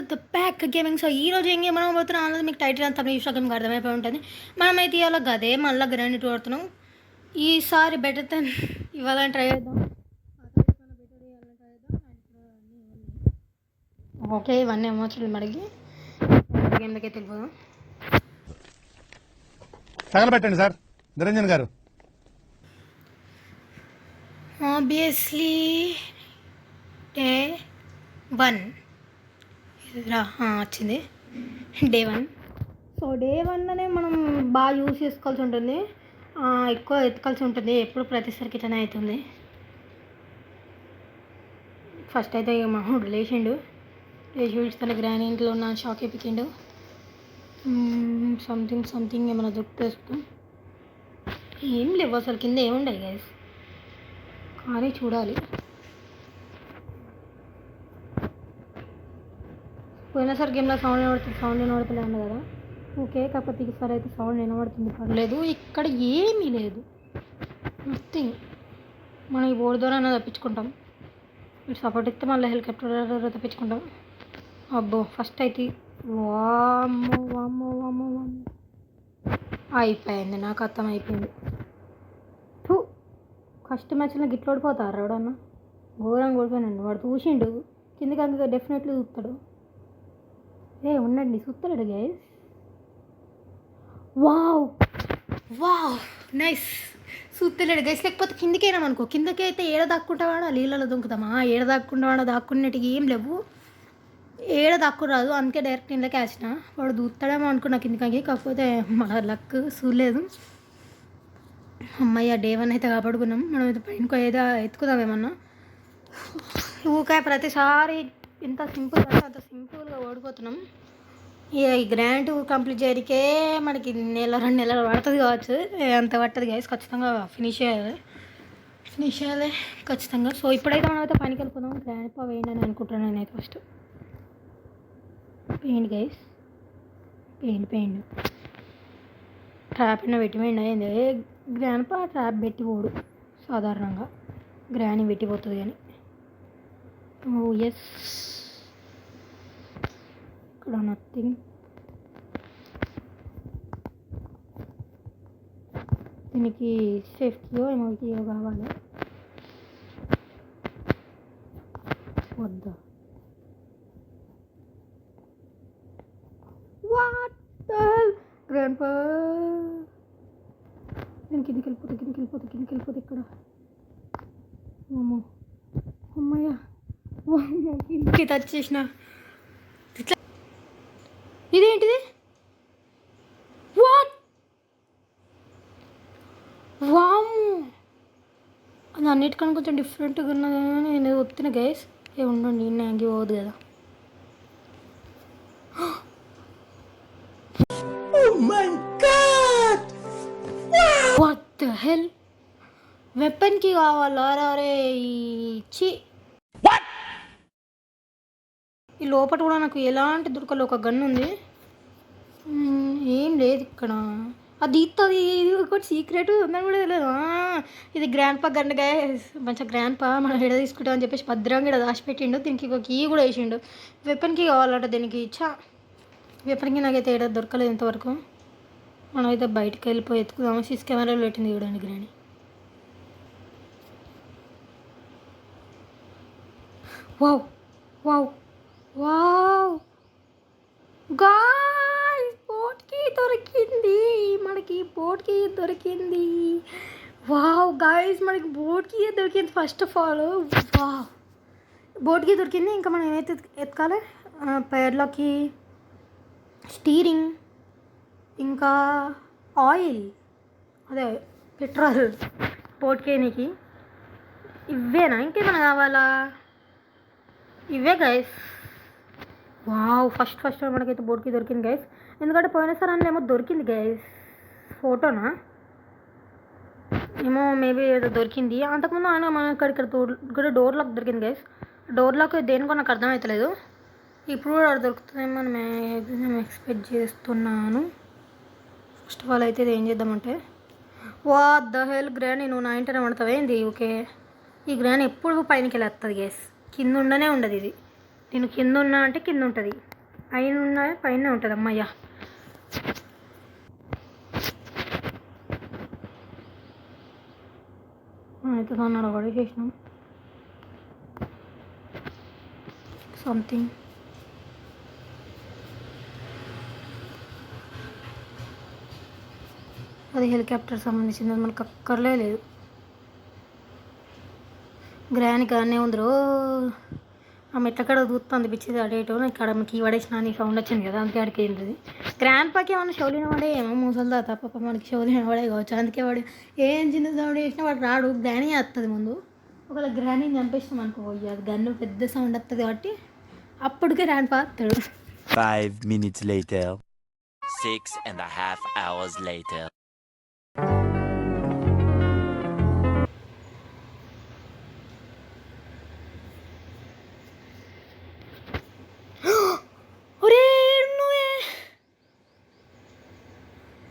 To the back gaming. So ఈ రోజు ఏం గేమ్ మనం పోతున్నాం అన్నది మీకు టైటిల్ అంతా ఇన్స్టాగ్రామ్ మీకు అర్థమైపోయి ఉంటుంది. మనమైతే ఇవాళ గదే మళ్ళీ గ్రాండ్ టూ ఆడుతున్నాం. ఈసారి బెటర్ దెన్ ఇవాళ ట్రై చేద్దాం. ఓకే, ఇవన్నీ ఎమోషనల్ మడిగి గేమ్లకి అయితే వెళ్ళిపోదాం. తగలబెట్టండి సార్ నిరంజన్ గారు. ఆబ్వియస్లీ డే 1 వచ్చింది డే 1. సో డే 1లోనే మనం బాగా యూజ్ చేసుకోవాల్సి ఉంటుంది, ఎక్కువ ఎత్తుకాల్సి ఉంటుంది. ఎప్పుడు ప్రతిసారికి ఇట్లనే అవుతుంది. ఫస్ట్ అయితే మా లేచిండు, లేచి విడిచిన గ్రాండ్ ఇంట్లో ఉన్న షాక్ ఎప్పికిండు. సంథింగ్ ఏమైనా దొరుకుతూ ఏం లేవు అసలు, కింద ఏముండవు గైస్, కానీ చూడాలి. పోయినసారి గేమ్లో సౌండ్ వినబడుతుంది అన్న కదా, ఓకే. కాకపోతే ఈసారి అయితే సౌండ్ వినబడుతుంది, పర్లేదు. ఇక్కడ ఏమీ లేదు, నథింగ్. మనం ఈ బోర్డు ద్వారా తప్పించుకుంటాం. మీరు సపోర్ట్ ఇస్తే మళ్ళీ హెలికాప్టర్ తప్పించుకుంటాం. అబ్బో ఫస్ట్ అయితే వామ్మో అయిపోయింది, నాకు అర్థం అయిపోయింది. ఫస్ట్ మ్యాచ్లో గిట్ల ఓడిపోతారు ఎవడన్నా, ఘోరంగా ఓడిపోయినండి. వాడు చూసిండు కిందకి, అందుకే డెఫినెట్లీ చూస్తాడు. ఉండండి, చూస్తాడు గైస్. వావ్ నైస్, చూస్తలేడు గైస్. లేకపోతే కిందకైనా అనుకో, కిందకి అయితే ఏడ దాక్కుంటావాడా, నీళ్ళలో దుంకుతామా, ఏడ దాక్కుంటావాడా, దాక్కునేటికి ఏం లేవు, ఏడ దాక్కురాదు. అందుకే డైరెక్ట్ ఇంట్లోకి వేసిన. వాడు దూస్తాడేమో అనుకున్నా కిందకి, కాకపోతే మన లక్ చూడలేదు. అమ్మయ్య, డే 1 అయితే కాపాడుకున్నాం. మనం అయితే పైనకో ఏదో ఎత్తుకుదాం ఏమన్నా. ఊకాయ ప్రతిసారి ఎంత సింపుల్ అంటే అంత సింపుల్గా ఓడిపోతున్నాం. ఈ గ్రాండ్ టూ కంప్లీట్ చేయడానికే మనకి 1-2 నెలలు పడుతుంది కావచ్చు, అంత పట్టదు గైస్. ఖచ్చితంగా ఫినిష్ చేయాలి ఖచ్చితంగా. సో ఇప్పుడైతే మనం అయితే పనికి వెళ్ళిపోదాం. గ్రాండ్ పా వేయండి అని అనుకుంటున్నాను నేనైతే. ఫస్ట్ వేయండి గైస్, వేయండి. ట్రాప్ అయినా పెట్టి వేయండి. అయింది గ్రాండ్ పా ట్రాప్ పెట్టి పోడు, సాధారణంగా గ్రాండ్ పెట్టిపోతుంది కానీ. ఎస్, ఇక్కడ నథింగ్. దీనికి సేఫ్టీయో ఏమో కావాలి, వద్దా? వాట్ గ్రాండ్ పా, నేను కిందికి వెళ్ళిపోతే ఇక్కడ. అమ్మయ్య, కిందికి టచ్ చేసిన. ఇదేంటిది? వాట్? వాము, అది అన్నిటికన్నా కొంచెం డిఫరెంట్గా ఉన్నది. నేను వస్తున్న గైస్, ఉండండి, నేను యాంగి పోవద్దు కదా. వాట్ ద హెల్, వెపన్కి కావాలా? అరే ఇచ్చి ఈ లోపల కూడా నాకు ఎలాంటి దొరకలేదు. ఒక గన్ ఉంది, ఏం లేదు ఇక్కడ. అది ఇస్తుంది, ఇది ఒకటి సీక్రెట్ ఉందని కూడా తెలియదు. ఇది గ్రాండ్ పా గన్ గైస్, మంచిగా గ్రాండ్ పా మనం ఎడ తీసుకుంటామని చెప్పేసి భద్రంగా ఇక్కడ దాచిపెట్టిండు. దీనికి ఒక కీ కూడా వేసిండు. వెపన్కి కావాలట దీనికి. వెపన్కి నాకైతే ఏడా దొరకలేదు ఇంతవరకు. మనం అయితే బయటకు వెళ్ళిపోయి ఎత్తుకుదాము. సీసీ కెమెరాలో పెట్టింది చూడండి గ్రాండ్. వావ్ గాయ్స్, బోట్కి దొరికింది మనకి, వావ్ గాయ్స్, మనకి బోట్కి దొరికింది. ఫస్ట్ ఆఫ్ ఆల్ బోట్కి దొరికింది. ఇంకా మనం ఏమైతే ఎత్తుకాలి, పేర్లోకి స్టీరింగ్, ఇంకా ఆయిల్, అదే పెట్రోల్ బోట్కేనికి. ఇవేనా, ఇంకేమైనా కావాలా? ఇవే గైస్. ఫస్ట్ మనకైతే బోట్కి దొరికింది గైస్. ఎందుకంటే పోయినసారి అందులో ఏమో దొరికింది గైస్, ఫోటోనా ఏమో మేబీ ఏదో దొరికింది. అంతకుముందు ఆయన మనకి ఇక్కడ డోర్ లాక్ దొరికింది గైస్. డోర్ లాక్ దేనికో నాకు అర్థమవుతలేదు. ఇప్పుడు కూడా దొరుకుతుందేమో నేను ఎక్స్పెక్ట్ చేస్తున్నాను. ఫస్ట్ ఆఫ్ ఆల్ అయితే ఇది ఏం చేద్దామంటే, వాట్ ద హెల్ గ్రాండ్, నువ్వు నా ఇంటనే పడతావు ఏంది? ఓకే, ఈ గ్రాండ్ ఎప్పుడు పైనకి వెళ్ళేస్తుంది గైస్, కింద ఉండనే ఉండదు ఇది. నేను కింద ఉన్నా అంటే కింద ఉంటుంది, పైన ఉన్నా పైన ఉంటుంది. అమ్మయ్య అయితే దాన్ని అడగడే చేసినాం సంథింగ్. అది హెలికాప్టర్ సంబంధించింది, అది మనకు అక్కర్లే లేదు. గ్రాని కానీ ఉందరో ఆమె ఎట్లక్కడ దూస్తుంది పిచ్చిది అడేటో. ఇక్కడ మనకి పడేసిన అని సౌండ్ వచ్చింది కదా, అందుకే అడికి ఏంటిది. గ్రాండ్ పాకి ఏమన్నా షౌలిన వాడే ఏమో మూసలు తాత పాప మనకి షౌలిన వాడే కావచ్చు, అందుకే వాడు ఏం చిన్న సౌండ్ చేసినా వాడు రాడు. గ్రానీ వస్తుంది ముందు. ఒకవేళ గ్రానీని చంపేసినాం అనుకో, అది గన్ను పెద్ద సౌండ్ వస్తుంది కాబట్టి అప్పటికే గ్రాండ్ పా వస్తాడు. 5 minutes later. 6.5 hours later.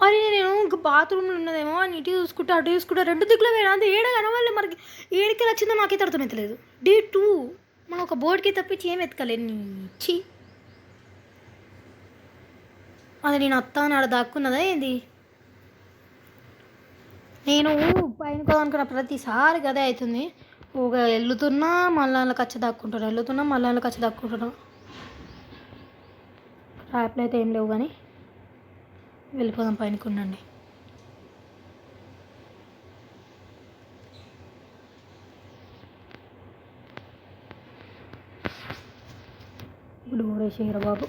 అరే నేను ఇంకా బాత్రూమ్లో ఉన్నదేమో అని ఇటు చూసుకుంటా అటు చూసుకుంటా, రెండు దిక్కులో వేయడం అంతే. ఏడ కనవాలి మనకి, ఏడికి వచ్చిందో నాకైతే అర్థమవుతలేదు. డే 2 మనం ఒక బోర్డుకి తప్పించి ఏం ఎత్తుకలేదు. నీచి అది నేను అత్తా అని ఆడ దాక్కున్నదా ఏంది? నేను పైన అనుకున్న ప్రతిసారి గదే అవుతుంది. ఒక వెళ్తున్నా మళ్ళీ కచ్చి దాక్కుంటున్నా, వెళ్తున్నా మళ్ళీ కచ్చి దాక్కుంటున్నా. ట్రాప్లు అయితే ఏం లేవు కానీ వెళ్ళిపోదాం పైనకు. ఉండండి, ఇప్పుడు ఊరేసేయరా బాబు.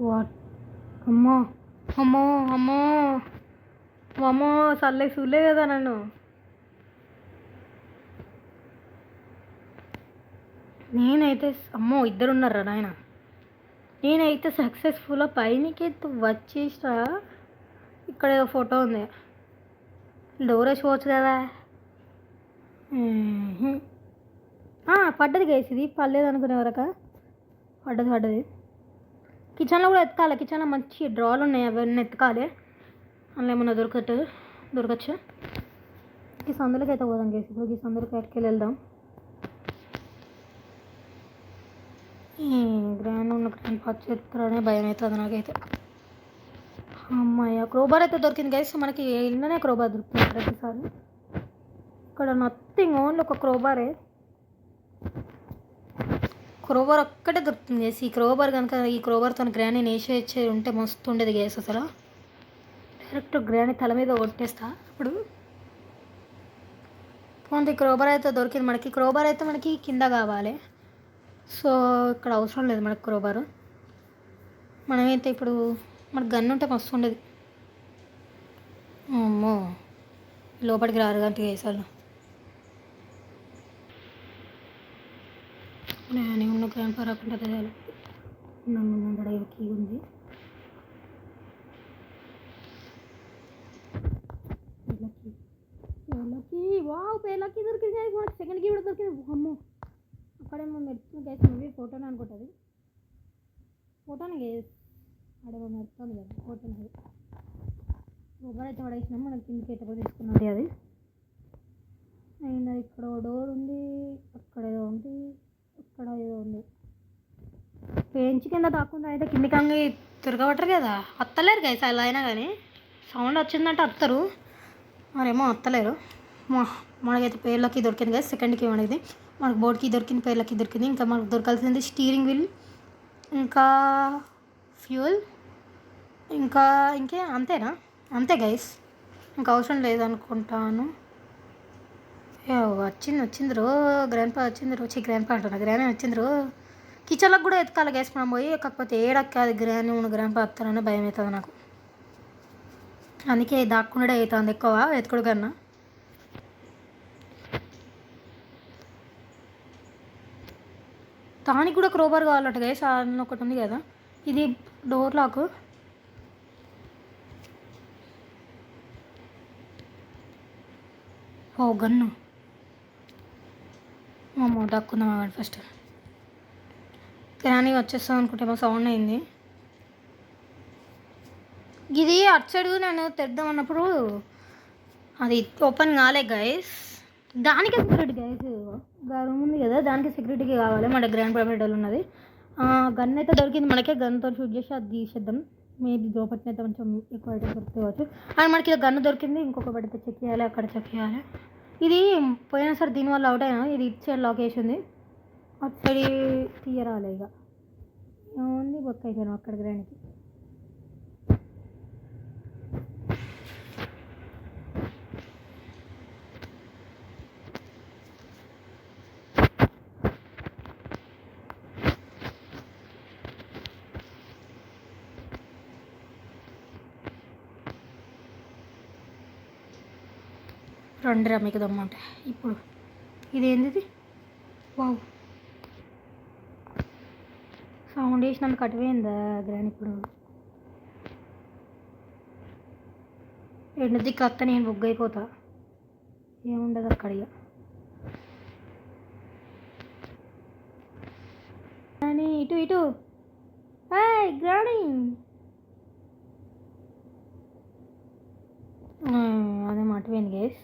వాట్ అమ్మో అమ్మో అమ్మో అమ్మో సల్లే చూడలే కదా నన్ను. నేనైతే అమ్మో ఇద్దరు ఉన్నారా నాయన. నేనైతే సక్సెస్ఫుల్గా పైనకి వచ్చేసా. ఇక్కడ ఏదో ఫోటో ఉంది, డోర్ వేసుకోవచ్చు కదా. పడ్డది గైస్, ఇది పర్లేదు అనుకునే వరక పడ్డది. కిచెన్లో కూడా ఎత్తుకాలి, కిచెన్లో మంచి డ్రాలు ఉన్నాయి, అవన్నీ ఎత్తుకాలి. అందులో ఏమన్నా దొరకచ్చు. ఈ సందులోకి అయితే పోదాం గైస్. ఇప్పుడు ఈ సందులోకి ఎక్కడికి వెళ్దాం. గ్రాండ్ ఉన్న గ్రాండ్ పాచ్ చెప్తారనే భయం అవుతుంది నాకైతే. అమ్మాయి క్రోబార్ అయితే దొరికింది గైస్. మనకి ఇన్ననే క్రోబార్ దొరుకుతుంది ప్రతిసారి. ఇక్కడ నథింగ్, ఓన్లీ ఒక క్రోబారే. క్రోబార్ ఒక్కటే దొరుకుతుంది గైస్. ఈ క్రోబార్ కనుక ఈ క్రోబార్తో గ్రాండ్ వేసే ఉంటే మస్తు ఉండేది గైస్. అసలు డైరెక్ట్ గ్రాండ్ తల మీద కొట్టేస్తా. ఇప్పుడు పోంది క్రోబార్ అయితే దొరికింది మనకి. క్రోబార్ అయితే మనకి కింద కావాలి, సో ఇక్కడ అవసరం లేదు మనకు క్రోబారు. మనమైతే ఇప్పుడు మనకు గన్ను ఉంటే మస్తు ఉండేది. అమ్మో లోపలికి రారు గంట వేసాను. నేను ఉన్న గ్రాండ్ పా రాకుండా తెలియాలి. ఇక్కడ కీ ఉంది. పేర్లకి దొరికింది మనకి. సెకండ్ కీ కూడా దొరికింది. అమ్మో అక్కడేమో మెరుస్తుంది గైస్. నువ్వే ఫోటోనే అనుకుంటుంది, ఫోటోనే గైస్. అడేమో మెరుస్తుంది కదా, ఫోటోనే. మొబైల్ అయితే పడేసినాం, మనం కిందకి అయితే కూడా తీసుకున్నది అది. అండ్ ఇక్కడ డోర్ ఉంది, అక్కడ ఏదో ఉంది, అక్కడ ఏదో ఉంది. పెంచి కింద దాక్కుండా అయితే కిందికి అంగి తిరగబట్టరు కదా, అత్తలేరు గైస్. అలా అయినా కానీ సౌండ్ వచ్చిందంటే అత్తరు, మరేమో అత్తలేరు. మనకైతే పేర్లకి దొరికింది గైస్. సెకండ్కి మనకి మనకు బోర్డ్కి దొరికింది, పేర్లకి దొరికింది. ఇంకా మనకు దొరకాల్సింది స్టీరింగ్ వీల్, ఇంకా ఫ్యూల్, ఇంకే అంతేనా? అంతే గైస్, ఇంకా అవసరం లేదనుకుంటాను. వచ్చింది రో గ్రాండ్ పా వచ్చింది రో. గ్రాండ్ పా అంటున్నా, గ్రాండ్ వచ్చింది రో. కిచెన్లకు కూడా ఎత్తుకాలి గైస్ మనం పోయి. కాకపోతే ఏడక్క అది గ్రాండ్ పా వస్తానని భయం అవుతుంది నాకు. అందుకే దాక్కుండా అవుతుంది ఎక్కువ ఎత్తుకుడు కన్నా. దానికి కూడా క్రోబార్ కావాలట గైస్. అన్న ఒకటి ఉంది కదా, ఇది డోర్ లాక్. ఓ గన్ను. అమ్మో దక్కుందాం అవ్వండి ఫస్ట్. కానీ వచ్చేస్తాం అనుకుంటే మా సౌండ్ అయింది. ఇది అటు సైడ్ నేను తెద్దాం అన్నప్పుడు అది ఓపెన్ కాలే గైస్. దానికే సెక్యూరిటీ గైస్, రూమ్ ఉంది కదా దానికి సెక్యూరిటీకి కావాలి. మన గ్రాండ్ ప్రాపర్టీ ఉన్నది. గన్ అయితే దొరికింది మనకే. గన్తో షూట్ చేసి అది తీసేద్దాం. మేబీ దోపట్ని అయితే కొంచెం ఎక్కువ అయితే దొరుకుతుంది. అండ్ మనకి గన్ను దొరికింది. ఇంకొక పడితే చెక్ చేయాలి, అక్కడ చెక్ చేయాలి. ఇది పోయినా సరే దీనివల్ల అవుట్ అయినా. ఇది ఇటు సైడ్ లాక్ వేసి ఉంది, అటు సైడ్ తీయరాలే. ఇక ఏముంది బొక్క అయిపోయాను అక్కడ గ్రాండ్కి. రండిరా మీకు దమ్మంటే. ఇప్పుడు ఇదేంది? వావ్, సౌండ్ వేసినందుకు కటిపోయిందా గ్రాండ్? ఇప్పుడు ఎండు దిక్కు వస్తే నేను బుగ్ అయిపోతా. ఏముండదు అక్కడ. గ్రాని ఇటు ఇటు. గ్రాని అదే మటిపోయింది గేస్.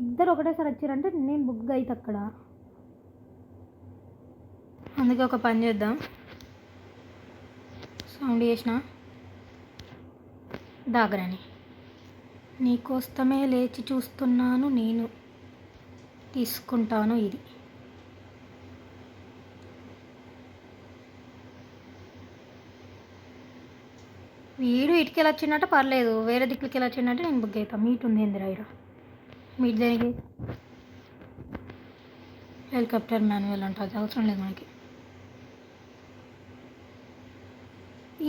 ఇద్దరు ఒకటేసారి వచ్చారంటే నేను బుక్ అయితే అక్కడ. అందుకే ఒక పని చేద్దాం. సౌండ్ చేసిన దాగరని నీకోసమే లేచి చూస్తున్నాను, నేను తీసుకుంటాను ఇది. వీడు ఇటుకెళ్ళి వచ్చిందంటే పర్లేదు, వేరే దిక్కులకి వెళ్ళి వచ్చిందంటే నేను బుక్ అవుతాను. మీట్ ఉంది ఏందిరా ఇక్కడ? మీట్ దేనికి? హెలికాప్టర్ మాన్యువల్ అంట, అది అవసరం లేదు మనకి.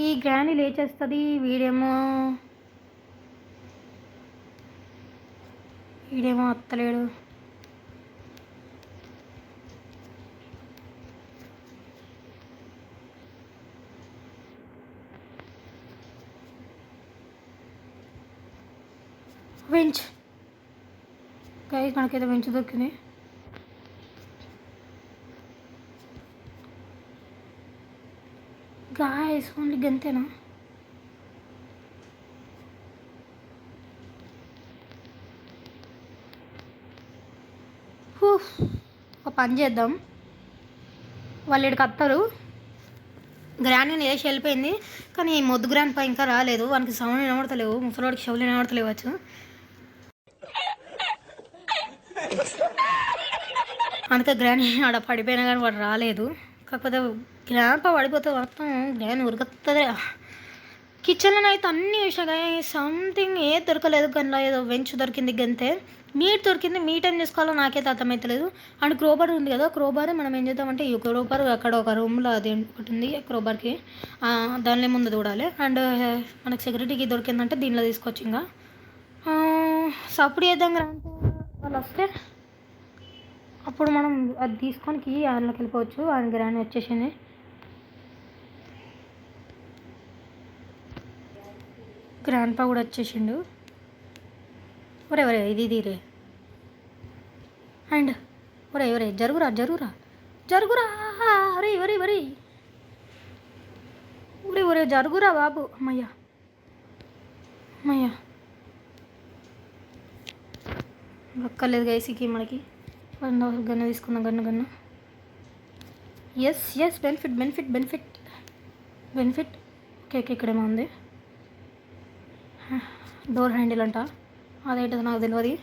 ఈ గ్రాని లేచేస్తుంది. వీడేమో అత్తలేడు. వెంచ్ గైస్, మనకైతే వెంచ్ దొరికింది. గాయస్ ఓన్లీ గంతేనా? ఒక పని చేద్దాం. వాళ్ళు ఇక్కడికి వస్తారు. గ్రాండ్ వేసి వెళ్ళిపోయింది, కానీ మొద్దు గ్రాండ్ పై ఇంకా రాలేదు. వానికి సౌండ్ వినబడతలేవు, ముసలివాడికి షవులు వినబడతలేవచ్చు. అందుకే గ్రాండ్ ఆడ పడిపోయినా కానీ వాడు రాలేదు. కాకపోతే గ్రాండ్ పా పడిపోతే మొత్తం గ్రాండ్ ఉరుకుతుంది. కిచెన్లో అయితే అన్ని విషయాలు సంథింగ్ ఏది దొరకలేదు. గన్లో ఏదో వెంచ్ దొరికింది, గంతే. మీట్ దొరికింది. మీట్ ఏం చేసుకోవాలో నాకైతే అర్థమవుతలేదు. అండ్ క్రోబార్ ఉంది కదా, క్రోబార్ మనం ఏం చేద్దామంటే ఈ క్రోబార్ అక్కడ ఒక రూమ్లో అది ఒకటి ఉంది క్రోబార్కి, దానిలో ముందు చూడాలి. అండ్ మనకు సెక్యూరిటీకి దొరికిందంటే దీనిలో తీసుకోవచ్చు. ఇంకా సప్పుడు చేద్దాం గ్రాండ్ వాళ్ళు వస్తే, అప్పుడు మనం అది తీసుకొని అందులోకి వెళ్ళిపోవచ్చు. ఆయన గ్రాండ్ వచ్చేసింది. గ్రాండ్ పా కూడా వచ్చేసిండు. ఒరే ఇది రే. అండ్ ఒరే జరుగురా ఒరే జరుగురా బాబు. అమ్మయ్యా ఒక్కర్లేదు గైసికి మనకి. గన్న తీసుకుందాం. Gun yes benefit. ఓకే ఇక్కడేమో ఉంది. డోర్ హ్యాండిల్ అంట, అదేంటది నాకు తెలియదు.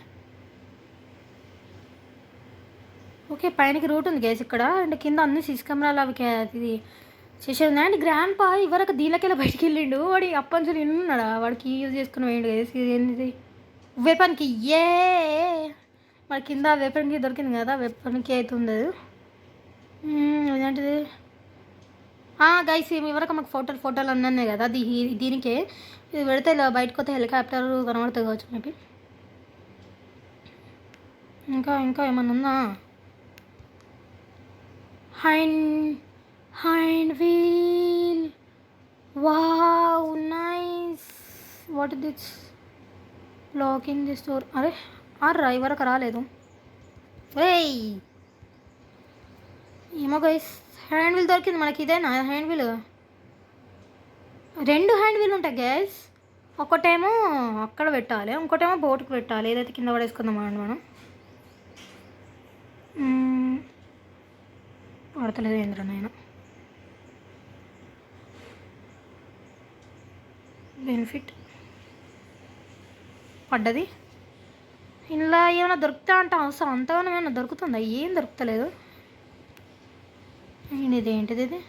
ఓకే పైనకి రూట్ ఉంది గైస్ ఇక్కడ. అండ్ కింద అన్ని సీసీ కెమెరాలు అవి ఇది చేసేది. అండ్ గ్రాండ్ పా ఇవరకు దీనికెళ్ళి బయటికి వెళ్ళిండు. వాడి అప్పంచులు ఉన్నాడా? వాడికి యూజ్ చేసుకుని వేయండి గైస్. ఇది ఏంటిది? వెపన్కి. వాడి కింద వెపన్కి దొరికింది కదా, వెపన్కి అవుతుంది. అదేంటిది? గైస్ ఇవరకు మాకు ఫోటోలు అన్నాయి కదా, దీనికే. ఇది పెడితే ఇలా బయటకు వస్తే హెలికాప్టర్ కనబడుతుంది కావచ్చు మేబీ. ఇంకా ఏమన్నా ఉందా? Hand wheel. Wow nice. What is this? Locking the store. అరే ఇవరకు రాలేదు. ఏమో గైస్, హ్యాండ్ వీల్ దొరికింది మనకి. ఇదేనా హ్యాండ్ వీల్? 2 హ్యాండ్ వీల్ ఉంటాయి గైస్. ఒకటేమో అక్కడ పెట్టాలి, ఇంకోటేమో బోటుకు పెట్టాలి. ఏదైతే కింద పడేసుకుందాం అండి మనం. పడతలేదు ఏంద్రా నేను. బెనిఫిట్ పడ్డది. ఇలా ఏమైనా దొరుకుతా అంటే అవసరం అంతగానో ఏమైనా దొరుకుతుందా? ఏం దొరుకుతలేదు. ఇదేంటిది ఇది?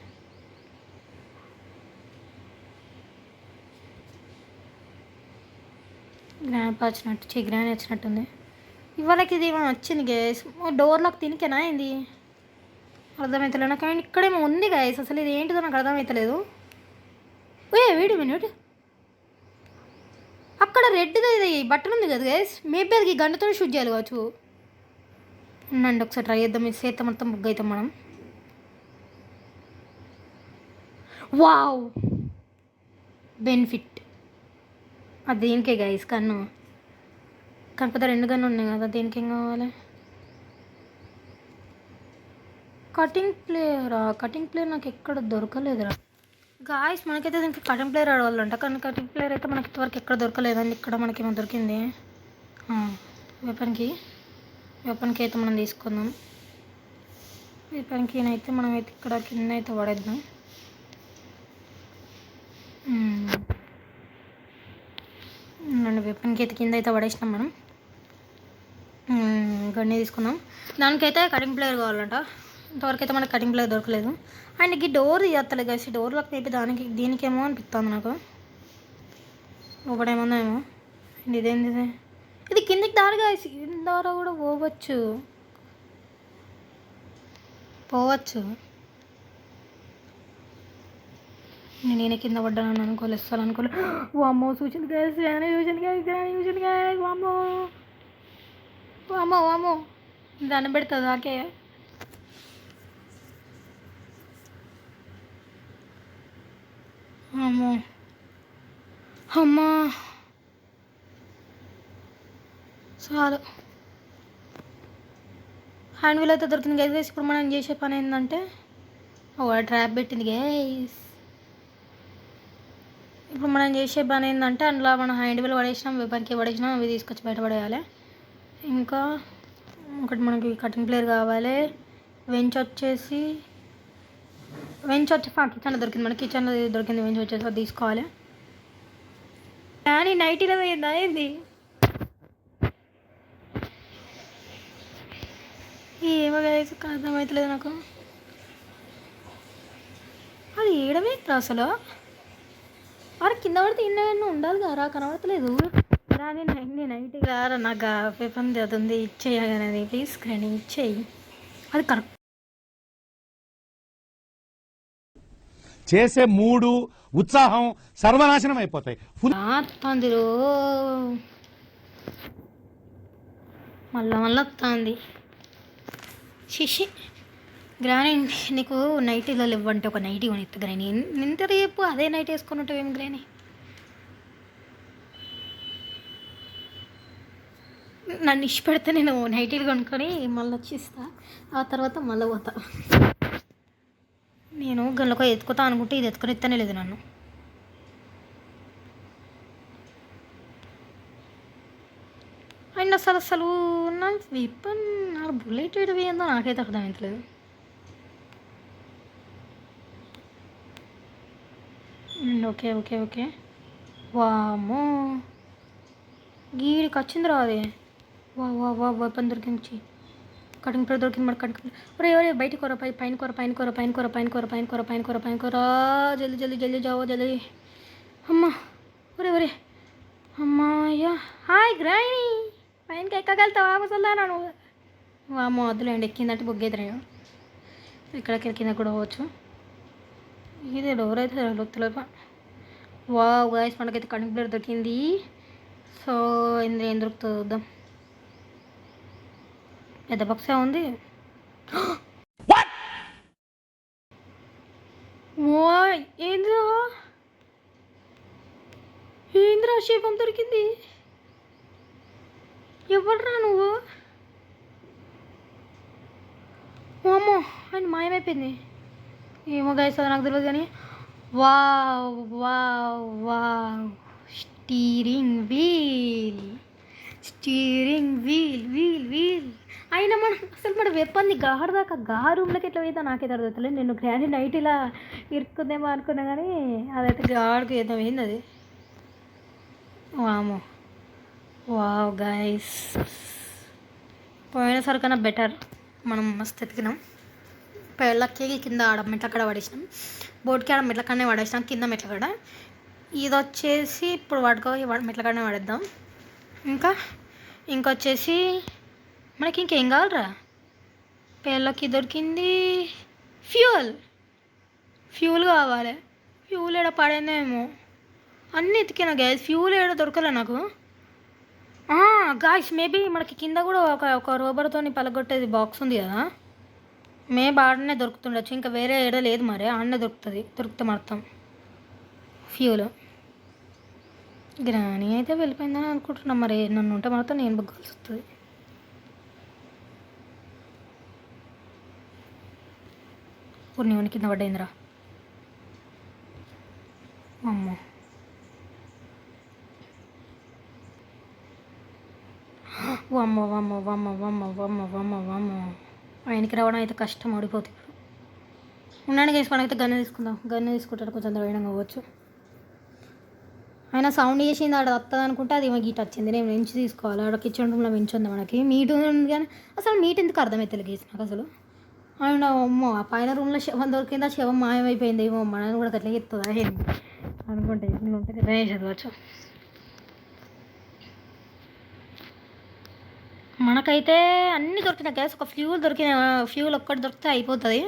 గ్రాండ్ వచ్చినట్టు గ్రాండ్ వచ్చినట్టుంది. ఇవాళకి ఇది ఏమైనా వచ్చింది గ్యాస్. డోర్లోకి తినికేనా ఏంది అర్థమవుతలేదు నాకు. కానీ ఇక్కడేమో ఉంది గ్యాస్. అసలు ఇది ఏంటిదో నాకు అర్థమవుతలేదు. వీడి మినిట్ అక్కడ రెడ్ది ఇది బట్టలు ఉంది కదా గైస్. మేబీ అది గంటతో షూట్ చేయాలి కావచ్చు. ఉండండి ఒకసారి ట్రై చేద్దాం. ఈ చేత మొత్తం బుక్ అవుతాం మనం. Wow benefit. అది దేనికే గైస్ కన్ను. కాకపోతే 2 గన్ను ఉన్నాయి కదా, దేనికి ఏం కావాలి? కటింగ్ ప్లేయర్ నాకు ఎక్కడ దొరకలేదురా గాయస్. మనకైతే దీనికి కటింగ్ ప్లేయర్ ఆడవాలంట, కానీ కటింగ్ ప్లేయర్ అయితే మనకి ఇంతవరకు ఎక్కడ దొరకలేదండి. ఇక్కడ మనకేమో దొరికింది. వెపన్కి అయితే మనం తీసుకుందాం. వెపన్కి అయితే మనం అయితే ఇక్కడ కింద అయితే పడేద్దాం. వెపన్కి అయితే కింద అయితే పడేసినాం మనం. గన్నీ తీసుకుందాం. దానికైతే కటింగ్ ప్లేయర్ కావాలంట. ఇంతవరకు అయితే మనకి కటింగ్ ప్లేయర్ దొరకలేదు. అండ్ ఈ డోర్ తీయత్తలేదు కలిసి. డోర్లోకి మేబీ దీనికేమో అనిపిస్తుంది నాకు. ఒకటేమో ఏమో. అండ్ ఇదేంది ఇది? కిందికి దారి కాసి ద్వారా కూడా పోవచ్చు. నేను కింద పడ్డాను అనుకోలేదు, ఇస్తాను అనుకోలేదు. వామ్మో సూచన గ్యాస్, సూచన గ్యాస్. వామ్మో దండం పెడుతుంది నాకే. అమ్మా చాలు. హ్యాండ్ వీల్ అయితే దొరికింది గైస్. ఇప్పుడు మనం చేసే పని ఏంటంటే ట్రాప్ పెట్టింది గైస్. ఇప్పుడు మనం చేసే పని ఏంటంటే అందులో మనం హ్యాండ్ వీల్ పడేసినాం, వెపన్కి పడేసినాం, అవి తీసుకొచ్చి బయటపడేయాలి. ఇంకా ఒకటి మనకి కటింగ్ ప్లేయర్ కావాలి. వెంచ్ వచ్చి కిచెన్లో దొరికింది. మనకి కిచెన్లో దొరికింది వెంచ్ వచ్చేసి, అది తీసుకోవాలి. కానీ నైటీలో పోయిందా ఏంది? ఏమో గైస్ అర్థమవుతలేదు నాకు. అది ఏడమే అసలు. వారు కింద పడితే ఇన్న ఉండాలి కదా, కనబడతలేదు. రాని నైట్ రారా నాకు పేపర్ అది ఉంది, ఇచ్చేయగానే ప్లీజ్ కానీ ఇచ్చేయి. అది కరెక్ట్. చేసే మూడు ఉత్సాహం సర్వనాశనం అయిపోతాయి. వస్తుంది మళ్ళా వస్తుంది. శిషి గ్రాని నీకు నైటీలో ఇవ్వంటే ఒక నైటీ కొనిస్తా గ్రాని. ఎంత రేపు అదే నైట్ వేసుకొని ఉంటావు ఏం గ్రాని? నన్ను ఇష్ట పెడితే నేను నైటీలు కొనుక్కొని మళ్ళీ వచ్చిస్తా. ఆ తర్వాత మళ్ళీ పోతా. నేను గల్లకో ఎత్తుకుతా అనుకుంటే ఇది ఎత్తుకొని ఎత్తనే లేదు నన్ను. అండ్ అసలు నా విప్పన్ నా బుల్లెట్ వేయడం ఏందో నాకైతే అర్థమవుతలేదు. ఓకే వామో గీడికి వచ్చింది రా అది. వా వెపన్ దొరికించి కటింగ్ ప్లేయర్ దొరికింది. మరి కటింగ్ ఒరే బయట కూర పైన కూర జల్దీ జావో జల్దీ. అమ్మా ఒరే అమ్మాయ్యా. హాయ్ గ్రాని, పైనకి ఎక్కగలుగుతావా ముసల్లా? నువ్వు వామో వద్దులేండి, ఎక్కిందంటే బొగ్గేదిరాయో. ఇక్కడికి కింద కూడా పోవచ్చు. ఇదే డోర్ అయితే దొరుకుతలేదు. వావ్ గైస్ మనకైతే కటింగ్ ప్లేయర్ దొరికింది. సో ఇందులో ఏం దొరుకుతుందో చూద్దాం. పెద్ద బాక్సే ఉంది. ఏంద్రా షేపం దొరికింది. ఎవడ్రా నువ్వు? అమ్మో ఆయన మాయమైపోయింది. ఏమో గైస్ అది నాకు తెలియదు కానీ వావ్ స్టీరింగ్ వీల్ అయినా మనం అసలు మన వెప్పంది గారు దాకా రూమ్లోకి ఎట్లా పోయిద్దా నాకైతే అర్థమవుతలేదు. నేను గ్రాండ్ నైట్ ఇలా ఇరుక్కుందేమో అనుకున్నా కానీ అదైతే గాడికి ఏదో పోయింది అది. వామో వావ్ గైస్, పోయినసారి కన్నా బెటర్. మనం మస్తు ఎతికినాం. పెళ్ళకి కింద ఆడ మెట్ల కాడ పడేసినాం, బోట్కి ఆడ మెట్ల కాడనే పడేసినాం, కింద మెట్ల కాడ. ఇది వచ్చేసి ఇప్పుడు వాడుకో మెట్ల కాడనే పడేద్దాం. ఇంకొచ్చేసి మనకి ఇంకేం కావాలరా? పెళ్ళకి దొరికింది ఫ్యూల్ కావాలి. ఫ్యూల్ ఏడ పడేందేమో, అన్నీ ఎతికినా గ్యాస్, ఫ్యూల్ ఏడ దొరకలే నాకు. గాయస్ మేబీ మనకి కింద కూడా ఒక రోబర్తో పలగొట్టేది బాక్స్ ఉంది కదా, మేబీ ఆడనే దొరుకుతుండొచ్చు. ఇంకా వేరే ఏడ లేదు మరి, ఆడనే దొరికితే మొత్తం ఫ్యూల్. గ్రానీ అయితే వెళ్ళిపోయిందని అనుకుంటున్నాం, మరి నన్ను ఉంటే మాత్రం నేను బుగ్గాల్సి వస్తుంది. పూర్ణిమని కింద పడ్డైందిరా. అమ్మో వమ్మో ఆయనకి రావడం అయితే కష్టం, ఓడిపోతుంది. ఉన్నాడు వేసుకోవడం అయితే గన్ను తీసుకుందాం. గన్ను తీసుకుంటాడు కొంచెం ధైర్యంగా అవ్వచ్చు. ఆయన సౌండ్ చేసింది ఆడ వస్తుంది అనుకుంటే అది గీట వచ్చింది. నేను వెంచి తీసుకోవాలి. ఆడ కిచెన్ రూమ్లో వెంచి ఉంది మనకి. మీట్ ఉంది కానీ అసలు మీట్ ఎందుకు అర్థమవుతుంది గీసి నాకు అసలు. ఆయన అమ్మో ఆ పైన రూమ్లో శవం దొరికింది, ఆ శవం మాయమైపోయింది. ఏమో మనని కూడా అట్లా ఎత్తుందా ఏంది అనుకుంటే నేను ఉంటే గట్లనే చదవచ్చు. మనకైతే అన్నీ దొరికిన గ్యాస్, ఒక ఫ్యూల్ ఒక్కటి దొరికితే అయిపోతుంది.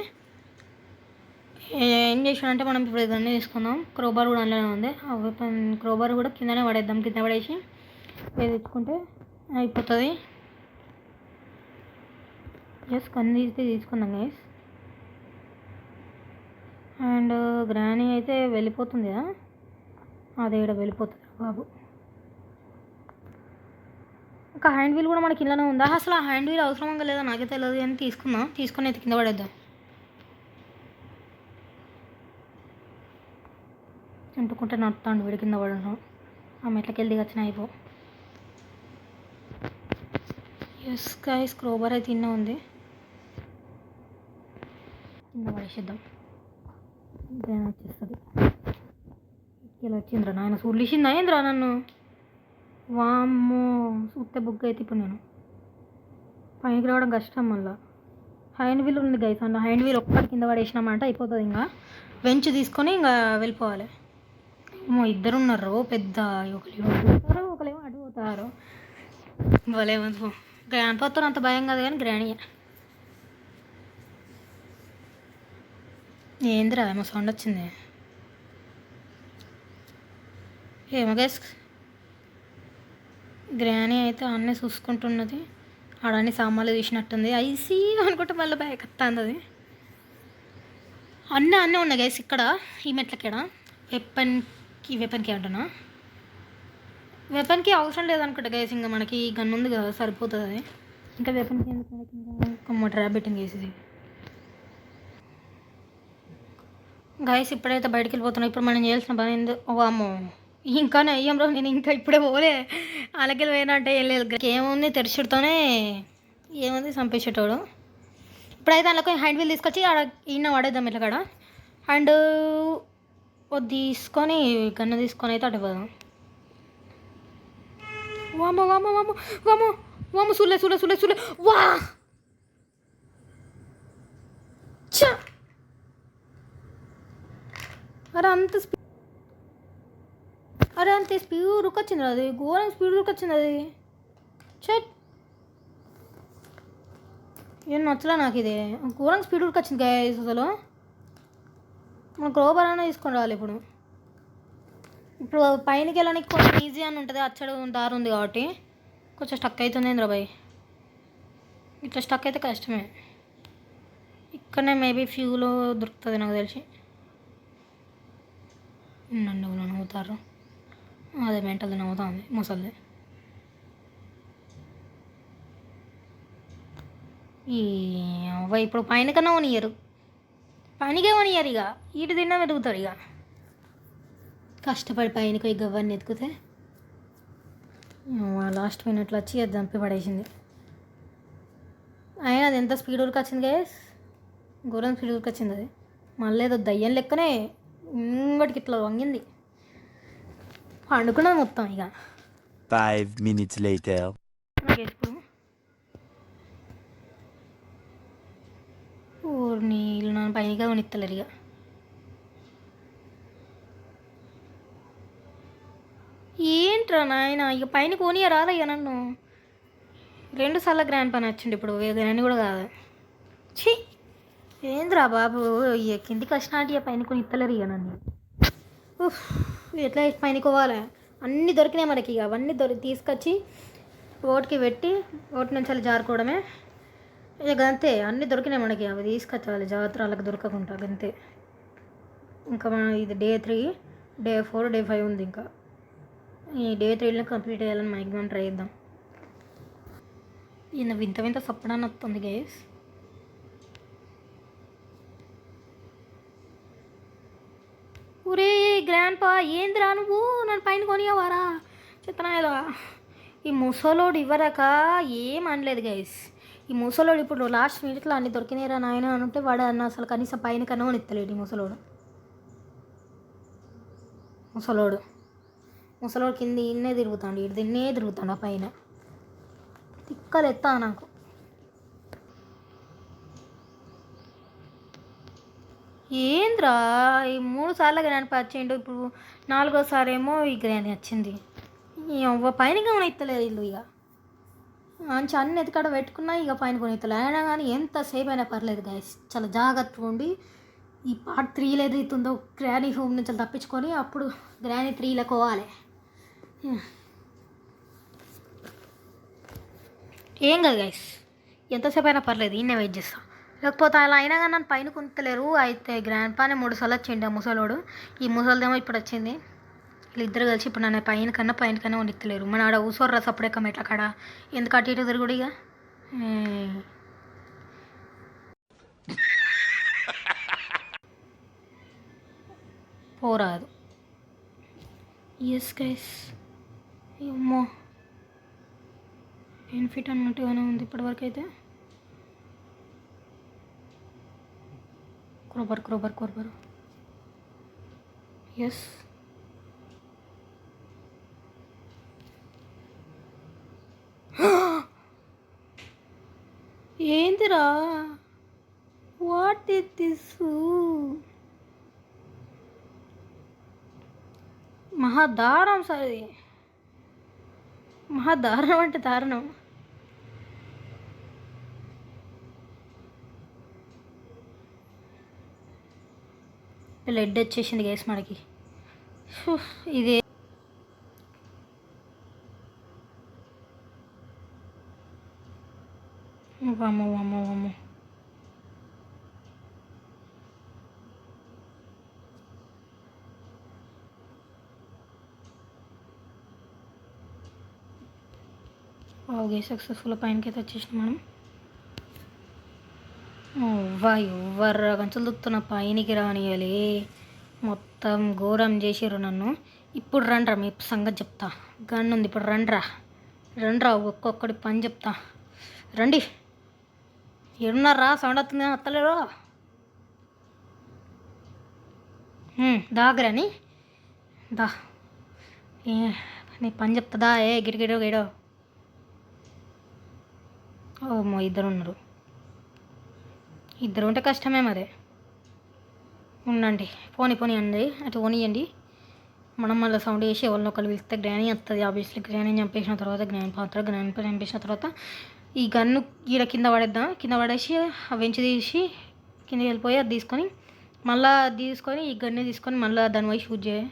ఏం చేసాడంటే మనం ఇప్పుడు ఇదన్నీ తీసుకుందాం. క్రోబార్ కూడా అందులోనే ఉంది. ఆ వెపన్ క్రోబార్ కూడా కిందనే పడేద్దాం. కింద పడేసి తెచ్చుకుంటే అయిపోతుంది. జస్ట్ కన్ను తీసుకుందాం గైస్. అండ్ గ్రానీ అయితే వెళ్ళిపోతుంది కదా, అదే ఇక్కడ వెళ్ళిపోతుంది బాబు. ఒక హ్యాండ్ వీల్ కూడా మనకి ఇలానే ఉందా? అసలు ఆ హ్యాండ్ వీల్ అవసరంగా లేదా నాకే తెలియదు, అని తీసుకొని అయితే కింద పడేద్దాం. అంటుకుంటే నడుతాడు వీడి కింద పడడం. ఆ మెట్లకి వెళ్ళి వచ్చిన అయిపో. ఎస్ గైస్, క్రోబర్ అయితే ఇన్న ఉంది, కింద పడేసేద్దాం. ఇంకేం వచ్చేస్తుంది. ఇలా వచ్చిందిరా నాయన, సూర్లిసిందా ఏంద్రా నన్ను? వామ్మో చూస్తే బుక్ అయితే ఇప్పుడు నేను పైకి రావడం కష్టం. మళ్ళీ హ్యాండ్ వీల్ ఉంది గైస్, అన్న హ్యాండ్ వీల్ ఒక్కటి కింద పడేసినామంటే అయిపోతుంది. ఇంకా వెంచ్ తీసుకొని ఇంకా వెళ్ళిపోవాలి. ఇద్దరు ఉన్నారు పెద్ద, ఒకలేమో అటు పోతారు. వాళ్ళేమో గ్రాండ్ పోతారు, అంత భయం కాదు కానీ గ్రాండ్ ఏందిరా ఏమో సౌండ్ వచ్చింది. ఏమో గైస్, గ్రానీ అయితే అన్నీ చూసుకుంటున్నది. ఆడన్ని సామాన్లు తీసినట్టుంది. ఐసీ అనుకుంటే మళ్ళీ బ్యాగ్ వస్తుంది. అది అన్నీ ఉన్నాయి గైస్ ఇక్కడ ఈ మెట్లకేడ. వెపన్కి అంటున్నా, వెపన్కి అవసరం లేదనుకుంటా గైస్. ఇంకా మనకి గన్ ఉంది కదా, సరిపోతుంది అది. ఇంకా వెపన్కి ఎందుకు మనకి ఇంకా ట్రాప్ బెట్టింగ్ వేసేది. గైస్ ఇప్పుడైతే బయటికి వెళ్ళిపోతున్నాం. ఇప్పుడు మనం చేయాల్సిన పని ఏంది? వామ్మో ఇంకా నయ్యం రోజు నేను ఇంకా ఇప్పుడే పోలే. అలాగే పోయినంటే ఏం లేదు, ఏముంది తెరిచుడుతోనే ఏముంది చంపేసేటోడు. ఇప్పుడైతే అందులో హ్యాండ్ వీల్ తీసుకొచ్చి ఆడ ఈయన వాడేద్దాం ఇట్లా కాడ. అండ్ తీసుకొని గన్ను తీసుకొని అయితే అటు పోదాం. వామో వామో వామో వామో వామో సులే సులే సులే సులే వా చ అరే అంత స్పీడ్ ఉరికొచ్చింది అది, ఘోరం స్పీడ్ ఉరికొచ్చింది అది. చెట్ ఏం నచ్చలే నాకు ఇది, ఘోరం స్పీడ్ ఉరికొచ్చింది గైస్. అసలు మనం క్రోబార్ అయినా తీసుకొని రావాలి. ఇప్పుడు పైనకి వెళ్ళడానికి కొంచెం ఈజీ అని ఉంటుంది, అచ్చడు దారి ఉంది కాబట్టి. కొంచెం స్టక్ అవుతుంది ఏంద్రా బాయ్, ఇట్లా స్టక్ అయితే కష్టమే. ఇక్కడనే మేబీ ఫ్యూల్ దొరుకుతుంది నాకు తెలిసి. నన్ను నవ్వుతారు, అదే మెంటల్ది నవ్వుతా ఉంది ముసలిది. ఈ ఇప్పుడు పైన కన్నా వనియరు, పైనకే వనియరు. ఇక ఇటు తిన్నా వెతుకుతారు. ఇక కష్టపడి పైనకి గవ్వని ఎతుకుతే లాస్ట్ మినిట్లో వచ్చి అది చంపి పడేసింది. అయినా అది ఎంత స్పీడ్ ఊరికి వచ్చింది గైస్, ఘోరం స్పీడ్ ఊరికి వచ్చింది. అది మళ్ళీ ఏదో దయ్యం లెక్కనే ఇంకటికి ఇట్లా వంగింది, పండుకున్నది మొత్తం. ఇక 5 minutes later. ఇప్పుడు నీళ్ళు నన్ను పైనగా కొనిస్తలేరు. ఇక ఏంట్రా నాయన, ఇక పైన కొనియ రాదా ఇక నన్ను 2 సార్లు గ్రాండ్ పని వచ్చిండు. ఇప్పుడు గ్రాండ్ కూడా కాదు. ఛీ ఏంద్రా బాబు, ఇక కిందికి వచ్చినట్టు ఇక పైన కొని ఇస్తలేరు ఇక నన్ను. ఎట్లా పైన పోవాలి, అన్నీ దొరికినాయి మనకి. ఇక అవన్నీ తీసుకొచ్చి ఓటుకి పెట్టి ఓటు నుంచి అలా జారుకోవడమే. ఇక అంతే, అన్నీ దొరికినాయి మనకి. అవి తీసుకొచ్చాలి జాగ్రత్తలకు దొరకకుండా అంతే. ఇంకా ఇది డే 3, డే 4, డే 5 ఉంది. ఇంకా ఈ డే 3లో కంప్లీట్ చేయాలని మ్యాక్సిమం ట్రై చేద్దాం. ఈయన వింత వింత సప్పడాన్ని వస్తుంది గైస్. ఊరే గ్రాండ్ పా, ఏందిరా నువ్వు నన్ను పైన కొనియవారా చెత్తనాయలా. ఈ ముసలోడు ఇవ్వరాక ఏం అనలేదు గైస్. ఈ ముసలోడు ఇప్పుడు లాస్ట్ మినిట్లో అన్ని దొరికినాయిరా నాయన అంటే వాడు అన్న అసలు కనీసం పైన కన్నా కొనిస్తలేడు. ఈ ముసలోడు కింద ఇన్నే తిరుగుతాడు, ఇటు తిన్నే తిరుగుతాడు ఆ పైన. తిక్కలు ఎత్తా నాకు. ఏంద్రా ఈ 3 సార్లు గ్రాండ్ వచ్చిండు, ఇప్పుడు 4వ ఏమో ఈ గ్రాండ్ వచ్చింది. పైన కొనిస్తలేదు ఇల్లు. ఇక మంచి అన్ని ఎత్తుకాడ పెట్టుకున్నా ఇక పైన కొనిస్తలేదు. అయినా కానీ ఎంతసేపు అయినా పర్లేదు గైస్, చాలా జాగ్రత్తగా ఉండి ఈ పార్ట్ 3లో ఏదైతుందో గ్రానీ హోమ్ నుంచి తప్పించుకొని అప్పుడు గ్రానీ 3లో పోవాలి. ఏం కాదు గైస్, ఎంతసేపు అయినా పర్లేదు, ఈయనే వెయిట్ చేస్తాను. లేకపోతే అలా అయినా కానీ నన్ను పైన కొనిస్తలేరు. అయితే గ్రాండ్ పానే 3 సార్లు వచ్చిండు ఆ ముసలోడు. ఈ ముసలిదేమో ఇప్పుడు వచ్చింది. వీళ్ళిద్దరు కలిసి ఇప్పుడు నన్ను పైన కన్నా కొనిస్తలేరు. మన ఆడ ఊసోర్రా సప్పుడెక్క మెట్ల కాడ ఎందుకు అటు ఇటు తిరుగుడు. ఇక పోరాదు. ఎస్ గైస్, అమ్మో బెనిఫిట్ అన్నట్టుగానే ఉంది ఇప్పటివరకు అయితే. క్రోబర్ ఎస్. ఏందిరా, వాట్ ఇస్ దిస్? మహాదారుణం సార్ ఇది, మహాదారుణం అంటే దారుణం. బ్లడ్ వచ్చేసింది గ్యాస్ మనకి. ఇదే వామ్మో. ఓకే, సక్సెస్ఫుల్ పైనకి అయితే వచ్చేసినాం మనం. ఎవ్వరు కంచెలు దుక్కుతున్న పైనకి రానియాలి, మొత్తం ఘోరం చేసిర్రు నన్ను. ఇప్పుడు రండ్రా మీ సంగతి చెప్తా. గన్ ఉంది ఇప్పుడు, రండ్రా ఒక్కొక్కడి పని చెప్తా. రండి, ఎడున్నారా? సౌండ్ వస్తుంది కానీ వస్తలేరు. దాగరని దా, నీ పని చెప్తుందా? గిడో. ఓమో, ఇద్దరు ఉన్నారు. ఇద్దరు ఉంటే కష్టమే మరి. ఉండండి, పోనీ అండి, అటు పోనీయండి. మనం మళ్ళీ సౌండ్ చేసి ఎవరిని ఒకళ్ళు పిలిస్తే గ్రానీ వస్తుంది. ఆబ్వియస్లీ గ్రానీ చంపేసిన తర్వాత గ్రానీ చంపేసిన తర్వాత ఈ గన్ను ఈడ కింద పడేద్దాం. కింద పడేసి ఆ వెంచి తీసి కిందకి వెళ్ళిపోయి అది తీసుకొని ఈ గన్ను తీసుకొని మళ్ళీ దాని పోయి షూట్ చేయాలి.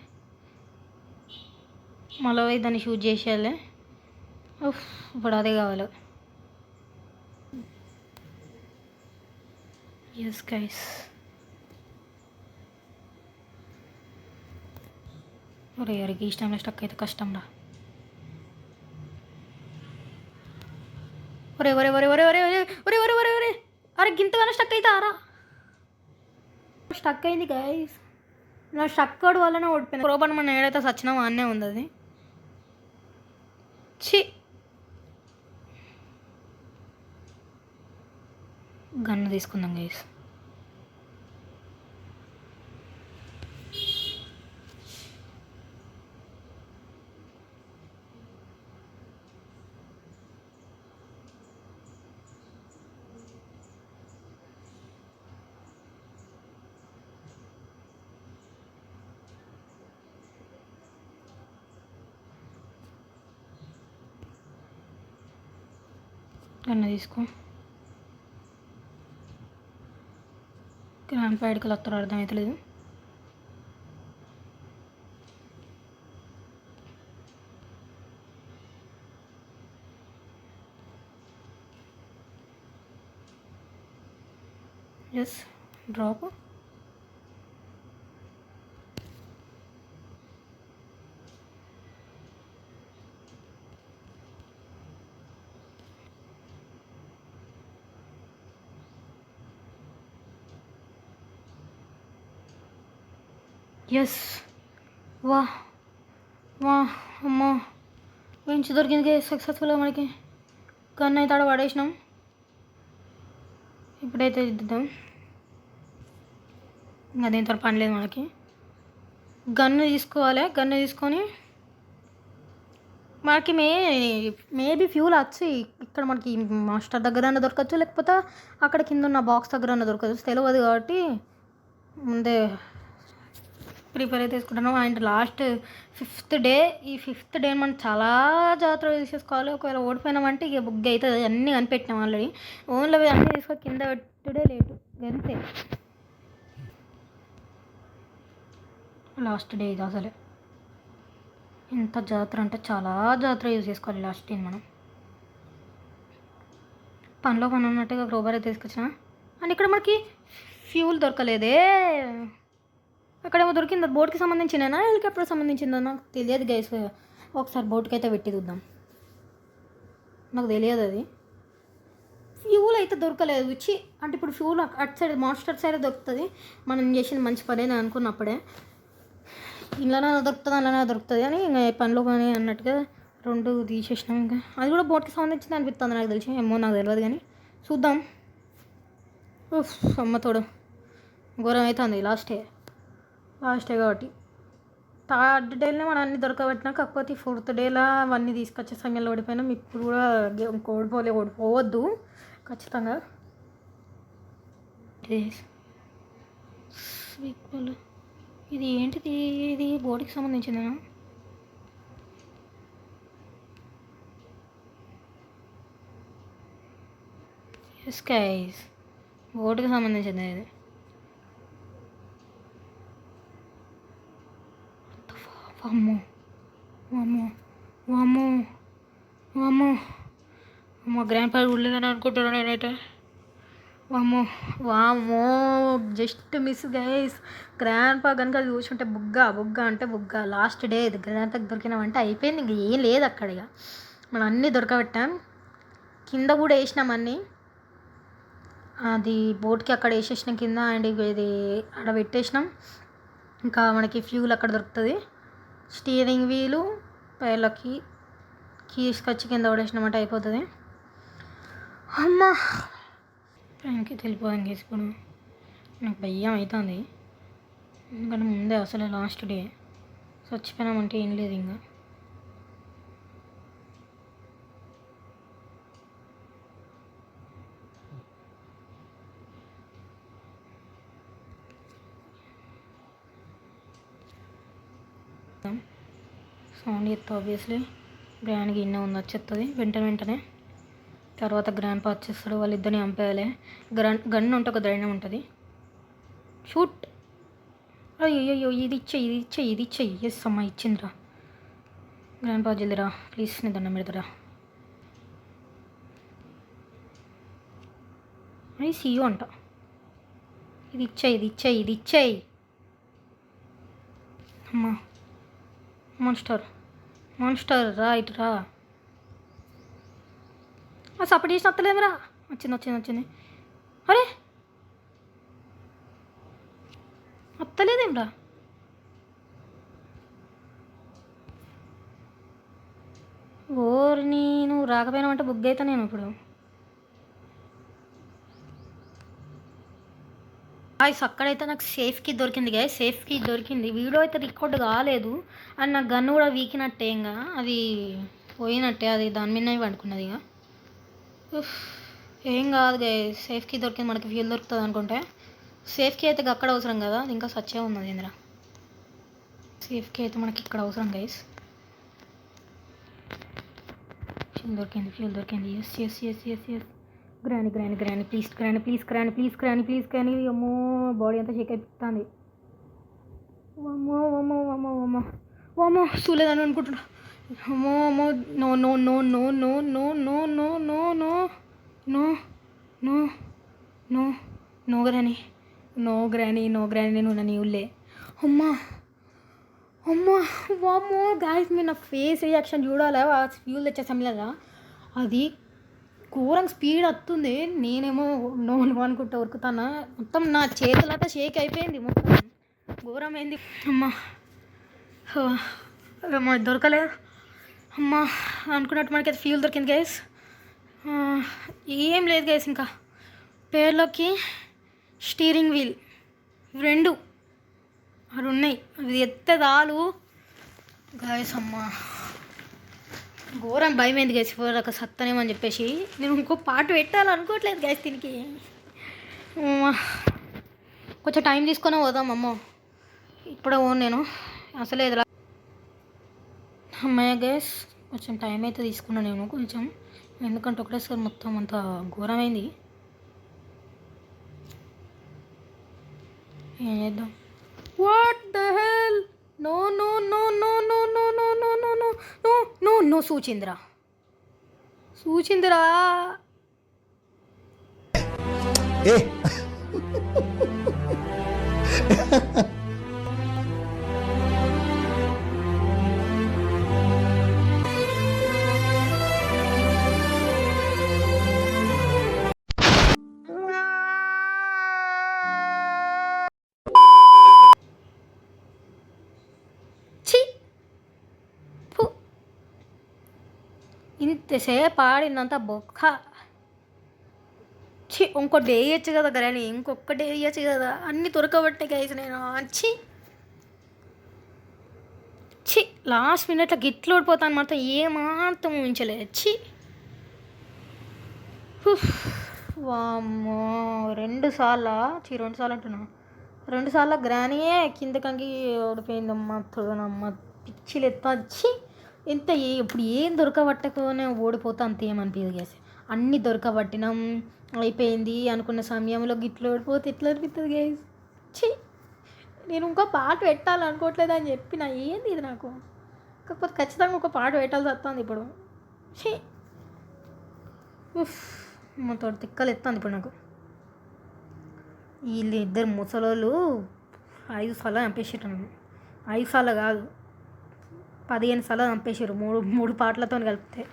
మళ్ళీ పోయి దాన్ని షూట్ చేసేయాలి. ఇప్పుడు అదే కావాలి. ఎస్ గైస్, ఒరే ఈ టైంలో స్టక్ అయితే కష్టం రా. ఒరే అరే గింతగానే స్టక్ అవుతారా? స్టక్ అయింది గైస్, నా స్టక్ వల్లనే ఓడిపోయింది. క్రోబన్ మన ఏడైతే సచ్చినామో అన్నే ఉంది అది. ఛీ, గన్ను తీసుకుందాం గైస్. గన్ను తీసుకో. గ్రాండ్ ప్యాడ్కి వస్తారో అర్థమవుతలేదు. Yes, drop. ఎస్, వా వా అమ్మా, బెంచ్ దొరికింది సక్సెస్ఫుల్గా మనకి. గన్ అయితే ఆడ పడేసినాం. ఇప్పుడైతే ఇద్దాం, ఇంకా దీంతో పని లేదు మనకి. గన్ను తీసుకోవాలి. గన్ను తీసుకొని మనకి మేబీ ఫ్యూల్ వచ్చి ఇక్కడ మనకి మాస్టర్ దగ్గర అన్న దొరకచ్చు, లేకపోతే అక్కడ కింద ఉన్న బాక్స్ దగ్గర అన్న దొరకచ్చు, తెలియదు. కాబట్టి ముందే ప్రిపేర్ అయితే తీసుకుంటాను. అండ్ లాస్ట్ 5th డే, ఈ 5th డే మనం చాలా జాగ్రత్తగా తీసేసుకోవాలి. ఒకవేళ ఓడిపోయినామంటే ఇక బుగ్ అవుతుంది. అన్నీ కనిపెట్టినాం ఆల్రెడీ. ఓన్లీ అవి అన్నీ తీసుకొని కింద పెట్టుడే లేటు, అంతే. లాస్ట్ డే ఇది అసలు ఎంత జాగ్రత్త అంటే చాలా జాగ్రత్తగా యూజ్ చేసుకోవాలి లాస్ట్ డే. మనం పనిలో పని ఉన్నట్టుగా క్రోబార్ అయితే తీసుకొచ్చిన. అండ్ ఇక్కడ మనకి ఫ్యూల్ దొరకలేదే. అక్కడేమో దొరికింది. అది బోట్కి సంబంధించినేనా హెలికాప్టర్ సంబంధించిందో నాకు తెలియదు గైస్. ఒకసారి బోట్కి అయితే పెట్టి చూద్దాం. నాకు తెలియదు అది. ఫ్యూల్ అయితే దొరకలేదు. ఇచ్చి అంటే ఇప్పుడు ఫ్యూల్ అటు సైడ్ మాస్టర్ సైడ్ దొరుకుతుంది. మనం చేసింది మంచి పని అని అనుకున్నప్పుడే ఇంట్లోనే దొరుకుతుంది, అందులోనే దొరుకుతుంది అని ఇంకా పనిలో పని అన్నట్టుగా 2 తీసేసినాం. ఇంకా అది కూడా బోట్కి సంబంధించింది అనిపిస్తుంది నాకు తెలిసి. ఏమో నాకు తెలియదు కానీ చూద్దాం. అమ్మ తోడు ఘోరం అవుతుంది. లాస్ట్ డే కాబట్టి 3rd డేలోనే మనం అన్నీ దొరకబెట్టినా. కాకపోతే 4th డేలో అవన్నీ తీసుకొచ్చే సమయంలో ఓడిపోయినాం. ఇప్పుడు కూడా ఓడిపోవద్దు ఖచ్చితంగా. ఇది ఏంటిది? ఇది బోర్డుకి సంబంధించిందేనా? ఎస్ గైస్, బోర్డుకి సంబంధించింది ఇది. వామ్మో వామ్మో వామ్మో వామ్మో అమ్మో, గ్రాండ్ పా ఉడలేదని అనుకుంటున్నాను నేనైతే. వామ్మో వామ్మో, జస్ట్ మిస్ గైస్. గ్రాండ్ పా కనుక అది చూసుంటే బుగ్గ అంటే బుగ్గ. లాస్ట్ డే ఇది. గ్రాండ్ పాకి దొరికినామంటే అయిపోయింది, ఇంక ఏం లేదు అక్కడ. ఇక మనం అన్నీ దొరకబెట్టాం. కింద కూడా వేసినాం అన్నీ. అది బోట్కి అక్కడ వేసేసినాం కింద. అండ్ ఇది అక్కడ పెట్టేసినాం. ఇంకా మనకి ఫ్యూల్ అక్కడ దొరుకుతుంది. స్టీరింగ్ వీలు పైలకి తీసుకొచ్చి కింద పడేసినామంటే అయిపోతుంది. అమ్మా, ట్రైన్కి వెళ్ళిపోయాం ఇప్పుడు. నాకు భయం అవుతుంది ఎందుకంటే ముందే అసలు లాస్ట్ డే చచ్చిపోయినామంటే ఏం లేదు ఇంకా. సౌండ్ ఎత్తు ఆబ్వియస్లీ గ్రాండ్కి ఇన్న ఉంది వచ్చేస్తుంది వెంటనే. తర్వాత గ్రాండ్ పా వచ్చేస్తాడు. వాళ్ళిద్దరిని చంపేయాలి. గన్ ఉంటే ఒక ధైర్యం ఉంటుంది. షూట్. అయ్యో, ఇది ఇచ్చేయి. ఎస్ అమ్మా, ఇచ్చిందిరా. గ్రాండ్ పా జల్దిరా ప్లీజ్, నీ దండం పెడతారా. అది సీయూ అంట. ఇది ఇచ్చేయి. అమ్మా, మాన్స్టర్ రా, ఇటు రా. సపోర్ట్ చేసిన వస్తలేదురా. వచ్చింది. అరే వస్తలేదేమ్రా. ఓర్ని నువ్వు రాకపోయినావంటే బుక్ అవుతా నేను ఇప్పుడు. గాయ్స్ అక్కడైతే నాకు సేఫ్కి దొరికింది గాయస్, సేఫ్కి దొరికింది. వీడియో అయితే రికార్డ్ కాలేదు అండ్ నా గన్ను కూడా వీకినట్టే, ఇంకా అది పోయినట్టే, అది దాని మీద పడుకున్నది. ఇక ఏం కాదు గాయస్, సేఫ్కి దొరికింది. మనకి ఫ్యూల్ దొరుకుతుంది అనుకుంటే. సేఫ్కి అయితే అక్కడ అవసరం కదా, అది ఇంకా సచ్చే ఉన్నది ఇంద్ర. సేఫ్కి అయితే మనకి ఇక్కడ అవసరం గైస్. ఫ్యూల్ దొరికింది. Yes yes yes yes yes. Granny please granny. అమ్మో బాడీ అంతా షేక్ అయిపోతుంది. అమ్మో చూలేదని అనుకుంటున్నా. అమ్మో no no no no no no no no no no no no no no granny నువ్వు నన్ను ఇవ్వలే. అమ్మా వామ్మో గాయస్, మీరు నా ఫేస్ రియాక్షన్ చూడాలా. ఆ ఫ్యూల్ తెచ్చే సమయంలో అది ఘోరంగా స్పీడ్ వస్తుంది, నేనేమో నో అనుకుంటా ఉరుకుతానా. మొత్తం నా చేతులంతా షేక్ అయిపోయింది, మొత్తం ఘోరమైంది. అమ్మా దొరకలేదు. అమ్మా అనుకున్నట్టు మనకైతే ఫ్యూల్ దొరికింది గైస్. ఏం లేదు గైస్, ఇంకా పేర్లోకి స్టీరింగ్ వీల్ రెండు అవి ఉన్నాయి, అవి ఎత్తే చాలు గాయస్. అమ్మా ఘోరం భయం అయింది గైస్, ఒక సత్తనేమని చెప్పేసి. నేను ఇంకో పాట పెట్టాలనుకోవట్లేదు గైస్ దీనికి. కొంచెం టైం తీసుకొని పోదాం. అమ్మో ఇప్పుడే పోను నేను అసలే ఎదురా. అమ్మాయి గైస్ కొంచెం టైం అయితే తీసుకున్నాను నేను కొంచెం, ఎందుకంటే ఒకటేసారి మొత్తం అంత ఘోరమైంది. ఏం చేద్దాం. What the hell. No no no no no no no no no no no no no సూచిందిరా. ఇంతసేపు ఆడినంత బొక్క. ఇంకోటి వేయచ్చు కదా గరాని, ఇంకొకటి వేయచ్చు కదా. అన్నీ దొరకబట్టే గైస్ నేను. లాస్ట్ మినిట్లో గిట్లు ఓడిపోతాను మాత్రం ఏమాత్రం ఊహించలేదు. వామ్మో 2 సార్లు అంటున్నా, 2 సార్లు గ్రానీయే కిందకంగి ఓడిపోయిందమ్మా. తోనమ్మ పిచ్చిలు ఎత్తా. ఎంత ఇప్పుడు ఏం దొరకబట్టకునే ఓడిపోతా, అంత ఏమనిపించదు గ్యాస్. అన్నీ దొరకబట్టినాం అయిపోయింది అనుకున్న సమయంలో గిట్లు ఓడిపోతే ఎట్లా అనిపిస్తుంది గ్యాస్. నేను ఇంకో పాట పెట్టాలనుకోవట్లేదు అని చెప్పిన, ఏంది ఇది నాకు. కాకపోతే ఖచ్చితంగా ఒక పాట పెట్టాల్సి వస్తుంది ఇప్పుడు. మొత్తం తిక్కలు ఎత్తుంది ఇప్పుడు నాకు. వీళ్ళు ఇద్దరు ముసలోళ్ళు 5 సార్లు చంపేసారు. 5 సార్లు కాదు 15 సార్లు చంపేసారు, 3 పాటలతో కలిపితే.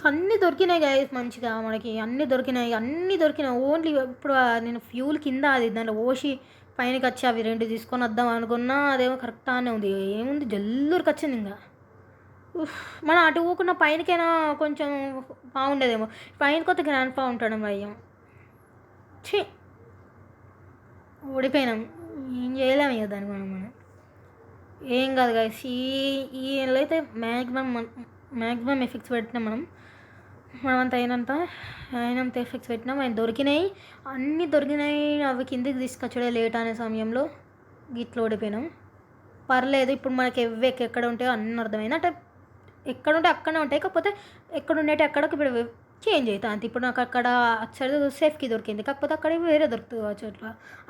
అన్నీ దొరికినాయి గాయస్ మంచిగా మనకి, అన్నీ దొరికినాయి. ఓన్లీ ఇప్పుడు నేను ఫ్యూల్ కింద అది దాంట్లో ఓసి పైనకి వచ్చి అవి 2 తీసుకొని వద్దాం అనుకున్నా, అదేమో కరెక్ట్గానే ఉంది. ఏముంది జల్లూరికి వచ్చింది. ఇంకా మనం అటు ఊకున్న పైనకైనా కొంచెం బాగుండేదేమో. పైన కొత్త గ్రాండ్ పా ఉంటాడు అయ్యాం. ఓడిపోయినాం, ఏం చేయలేము ఇక దానికి మనం ఏం కాదు గాయస్. ఈలో అయితే మ్యాక్సిమం ఎఫెక్ట్స్ పెట్టినాం మనం అంత అయినంత ఎఫెక్ట్స్ పెట్టినాం. ఆయన దొరికినాయి, అన్నీ దొరికినాయి. అవి కిందికి తీసుకొచ్చడే లేట్ అనే సమయంలో గిట్లు ఓడిపోయినాం. పర్లేదు, ఇప్పుడు మనకి ఎక్కడ ఉంటాయో అన్నీ అర్థమైంది. అంటే ఎక్కడ ఉంటే అక్కడనే ఉంటాయి, కాకపోతే ఎక్కడ ఉండేటి అక్కడికి ఇప్పుడు చేంజ్ అవుతాయి అంతే. ఇప్పుడు నాకు అక్కడ అచ్చడి సేఫ్కి దొరికింది, కాకపోతే అక్కడ వేరే దొరుకుతుంది కావచ్చు,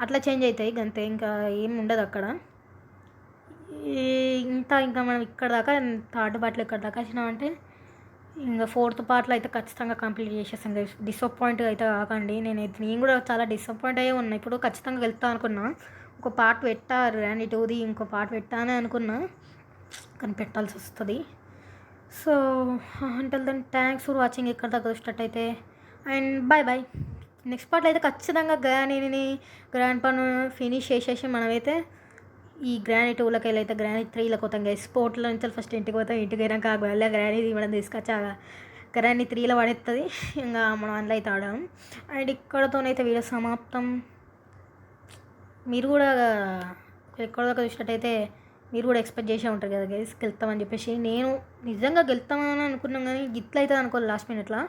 అట్లా చేంజ్ అవుతాయి అంతే. ఇంకా ఏం ఉండదు అక్కడ. ఇంకా మనం ఇక్కడ దాకా 3rd పార్ట్లో ఇక్కడ దాకా వచ్చినామంటే ఇంకా 4th పార్ట్లో అయితే ఖచ్చితంగా కంప్లీట్ చేసేస్తాం. డిసప్పాయింట్ అయితే కాకండి. నేను కూడా చాలా డిసప్పాయింట్ అయ్యే ఉన్నా. ఇప్పుడు ఖచ్చితంగా వెళ్తాను అనుకున్నా, ఇంకో పార్ట్ పెట్టారు అండ్ ఇటుది ఇంకో పార్ట్ పెట్టానే అనుకున్నా, కానీ పెట్టాల్సి వస్తుంది. So until then thanks for watching. ఇక్కడ దాకా స్టార్ట్ అయితే అండ్ బాయ్. నెక్స్ట్ పార్ట్లో అయితే ఖచ్చితంగా గ్రాండ్ పాను ఫినిష్ చేసేసి మనమైతే ఈ గ్రానీ 2లోకి వెళ్ళైతే గ్రానీ 3లోకి పోతాం గైస్. స్పోర్ట్లో నుంచి ఫస్ట్ ఇంటికి పోతాం. ఇంటికి అయినాక వెళ్ళా గ్రానీ మనం తీసుకొచ్చి గ్రానీ 3లో పడేస్తుంది. ఇంకా మనం అందులో అయితే ఆడాం. అండ్ ఇక్కడతోనైతే వీడియో సమాప్తం. మీరు కూడా ఎక్కడ దాకా చూసినట్టయితే మీరు కూడా ఎక్స్పెక్ట్ చేసే ఉంటారు కదా గైస్ గెలుస్తామని చెప్పేసి. నేను నిజంగా గెలుస్తామని అనుకున్నాం కానీ గిట్ల అవుతుంది అనుకోవాలి లాస్ట్ మినిట్లో.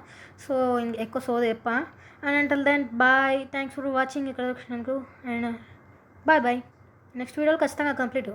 సో ఎక్కువ సోది చెప్ప. And until then bye, thanks for watching ఇక్కడ వచ్చినందుకు. అండ్ బాయ్ నెక్స్ట్ వీడియోలో ఖచ్చితంగా కంప్లీట్.